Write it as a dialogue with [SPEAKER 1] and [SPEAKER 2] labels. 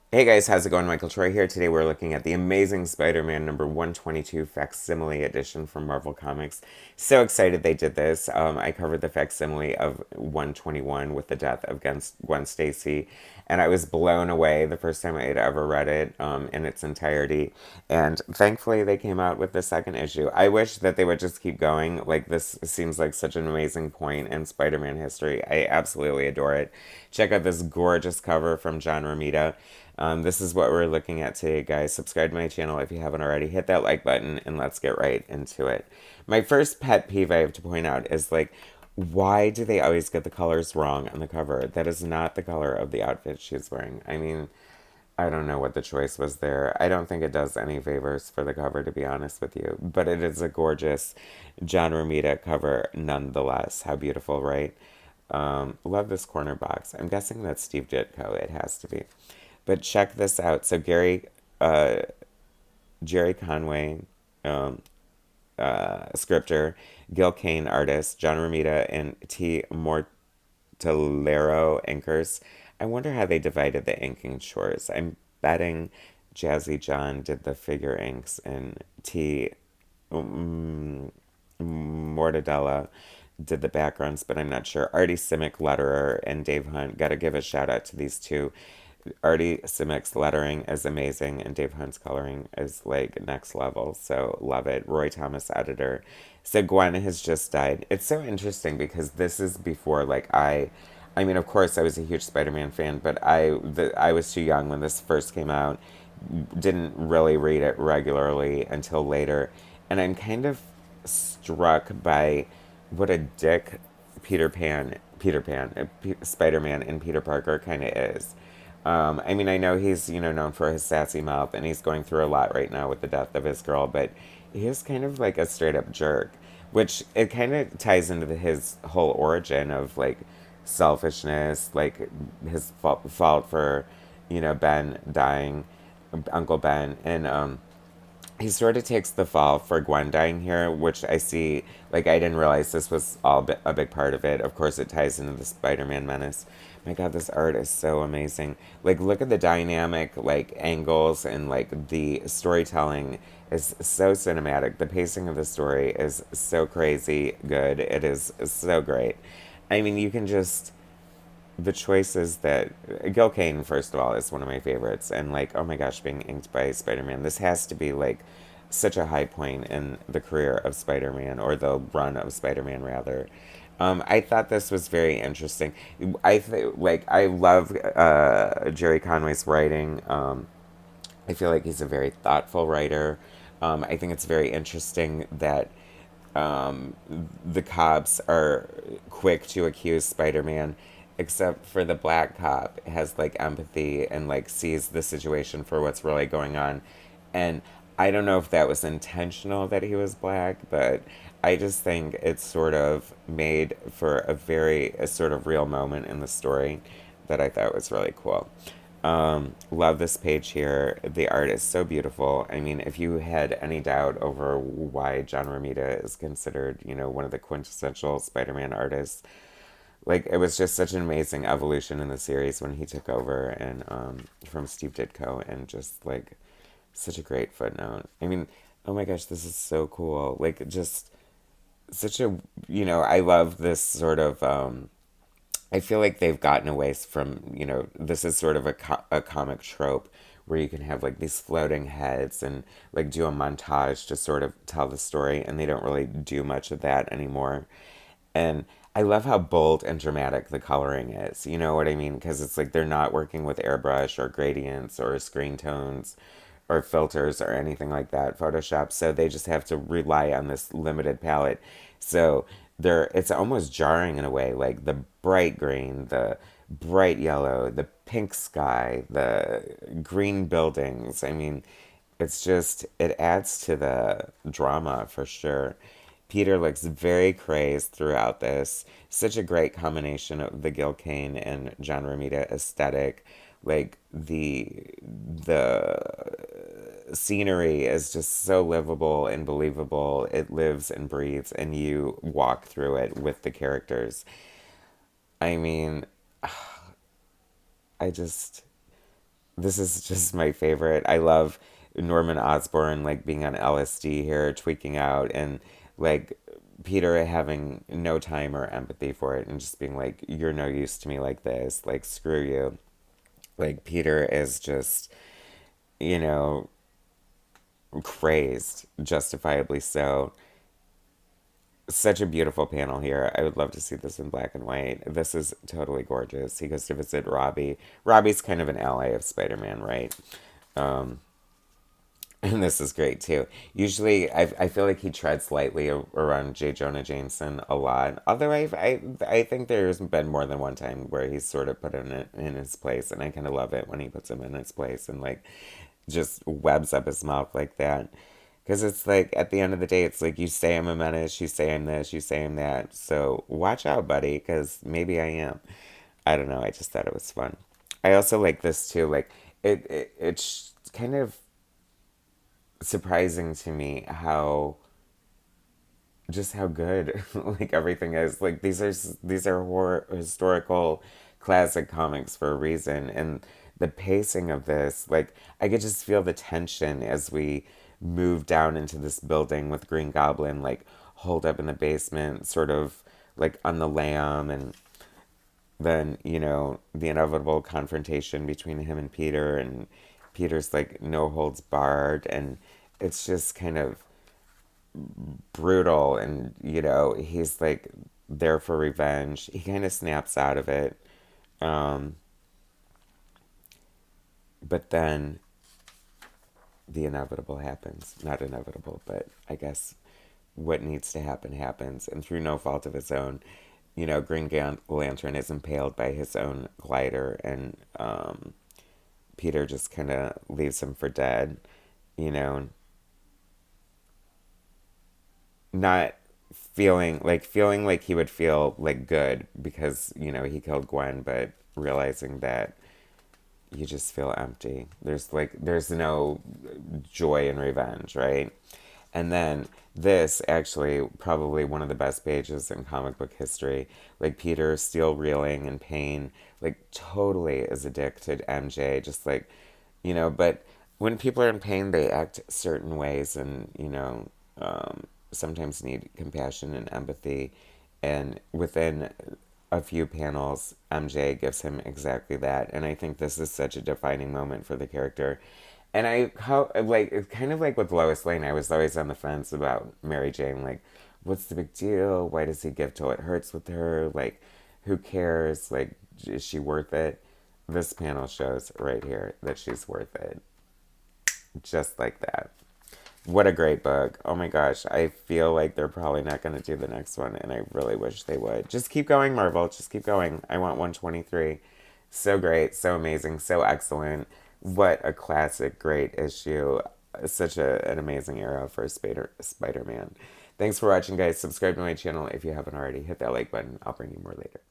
[SPEAKER 1] Hey guys, how's it going? Michael Troy here. Today we're looking at the Amazing Spider-Man number 122 Facsimile Edition from Marvel Comics. So excited they did this. I covered the facsimile of 121 with the death of Gwen Stacy, and I was blown away the first time I had ever read it in its entirety. And thankfully they came out with the second issue. I wish that they would just keep going. Like, this seems like such an amazing point in Spider-Man history. I absolutely adore it. Check out this gorgeous cover from John Romita. This is what we're looking at today, guys. Subscribe to my channel if you haven't already. Hit that like button and let's get right into it. My first pet peeve I have to point out is like, why do they always get the colors wrong on the cover? That is not the color of the outfit she's wearing. I mean, I don't know what the choice was there. I don't think it does any favors for the cover, to be honest with you. But it is a gorgeous John Romita cover nonetheless. How beautiful, right? Love this corner box. I'm guessing that's Steve Ditko. It has to be. But check this out. So uh, Jerry Conway, um, scripter, Gil Kane, artist, John Romita, and T. Mortellero, inkers. I wonder how they divided the inking chores. I'm betting Jazzy John did the figure inks and T. Mortadella did the backgrounds, but I'm not sure. Artie Simic, letterer, and Dave Hunt. Got to give a shout out to these two. Artie Simic's lettering is amazing, and Dave Hunt's coloring is like next level. So love it. Roy Thomas, editor. So Gwen has just died. It's so interesting because this is before I mean, of course, I was a huge Spider-Man fan, but I was too young when this first came out. Didn't really read it regularly until later, and I'm kind of struck by what a dick Spider-Man, and Peter Parker kind of is. I mean, I know he's known for his sassy mouth, and he's going through a lot right now with the death of his girl, but he is kind of like a straight up jerk, which it kind of ties into his whole origin of like selfishness, like his fault for Ben dying, Uncle Ben, and he sort of takes the fall for Gwen dying here, which I see. Like, I didn't realize this was a big part of it. Of course, it ties into the Spider-Man menace. My God, this art is so amazing. Like, look at the dynamic, like, angles and, like, the storytelling is so cinematic. The pacing of the story is so crazy good. It is so great. I mean, you can just the choices that Gil Kane, first of all, is one of my favorites, and like, oh my gosh, being inked by Spider-Man, this has to be like such a high point in the career of Spider-Man, or the run of Spider-Man rather. I thought this was very interesting. I love Jerry Conway's writing. I feel like he's a very thoughtful writer. I think it's very interesting that the cops are quick to accuse Spider-Man, except for the black cop has like empathy and like sees the situation for what's really going on. And I don't know if that was intentional that he was black, but I just think it's sort of made for a sort of real moment in the story that I thought was really cool. Love this page here. The art is so beautiful. I mean, if you had any doubt over why John Romita is considered, one of the quintessential Spider-Man artists, like it was just such an amazing evolution in the series when he took over and from Steve Ditko, and just like such a great footnote. I mean, oh my gosh, this is so cool. Like, just such a I love this sort of I feel like they've gotten away from, this is sort of a comic trope where you can have like these floating heads and like do a montage to sort of tell the story, and they don't really do much of that anymore. And I love how bold and dramatic the coloring is. You know what I mean? Because it's like they're not working with airbrush or gradients or screen tones or filters or anything like that, Photoshop. So they just have to rely on this limited palette. So it's almost jarring in a way, like the bright green, the bright yellow, the pink sky, the green buildings. I mean, it adds to the drama for sure. Peter looks very crazed throughout this. Such a great combination of the Gil Kane and John Romita aesthetic. Like the scenery is just so livable and believable. It lives and breathes, and you walk through it with the characters. I mean, I just this is just my favorite. I love Norman Osborn like being on LSD here, tweaking out, and like Peter having no time or empathy for it and just being like, "You're no use to me like this. Like, screw you." Like, Peter is just, you know, crazed, justifiably so. Such a beautiful panel here. I would love to see this in black and white. This is totally gorgeous. He goes to visit Robbie. Robbie's kind of an ally of Spider-Man, right? Um, and this is great too. Usually, I feel like he treads lightly around J. Jonah Jameson a lot. Although I think there's been more than one time where he's sort of put in his place, and I kind of love it when he puts him in his place and like just webs up his mouth like that. Because it's like, at the end of the day, it's like, you say I'm a menace, you say I'm this, you say I'm that. So watch out, buddy, because maybe I am. I don't know. I just thought it was fun. I also like this too. Like, it's kind of surprising to me how just how good like everything is. Like, these are historical classic comics for a reason, and the pacing of this, like, I could just feel the tension as we move down into this building with Green Goblin like holed up in the basement, sort of like on the lam, and then, the inevitable confrontation between him and Peter, and Peter's like no holds barred, and it's just kind of brutal, and he's like there for revenge. He kind of snaps out of it, um, but then the inevitable happens. Not inevitable, but I guess what needs to happen happens, and through no fault of his own, Green Lantern is impaled by his own glider, and Peter just kind of leaves him for dead, you know, not feeling like he would feel like good because he killed Gwen, but realizing that you just feel empty. There's no joy in revenge, right? And then this, actually, probably one of the best pages in comic book history. Like, Peter still reeling in pain, like totally is a dick to MJ, just like, but when people are in pain, they act certain ways, and sometimes need compassion and empathy. And within a few panels, MJ gives him exactly that. And I think this is such a defining moment for the character. And it's kind of like with Lois Lane, I was always on the fence about Mary Jane. Like, what's the big deal? Why does he give till it hurts with her? Like, who cares? Like, is she worth it? This panel shows right here that she's worth it. Just like that. What a great book. Oh my gosh. I feel like they're probably not going to do the next one, and I really wish they would. Just keep going, Marvel. Just keep going. I want 123. So great. So amazing. So excellent. What a classic, great issue. Such an amazing era for Spider-Man. Thanks for watching, guys. Subscribe to my channel if you haven't already. Hit that like button. I'll bring you more later.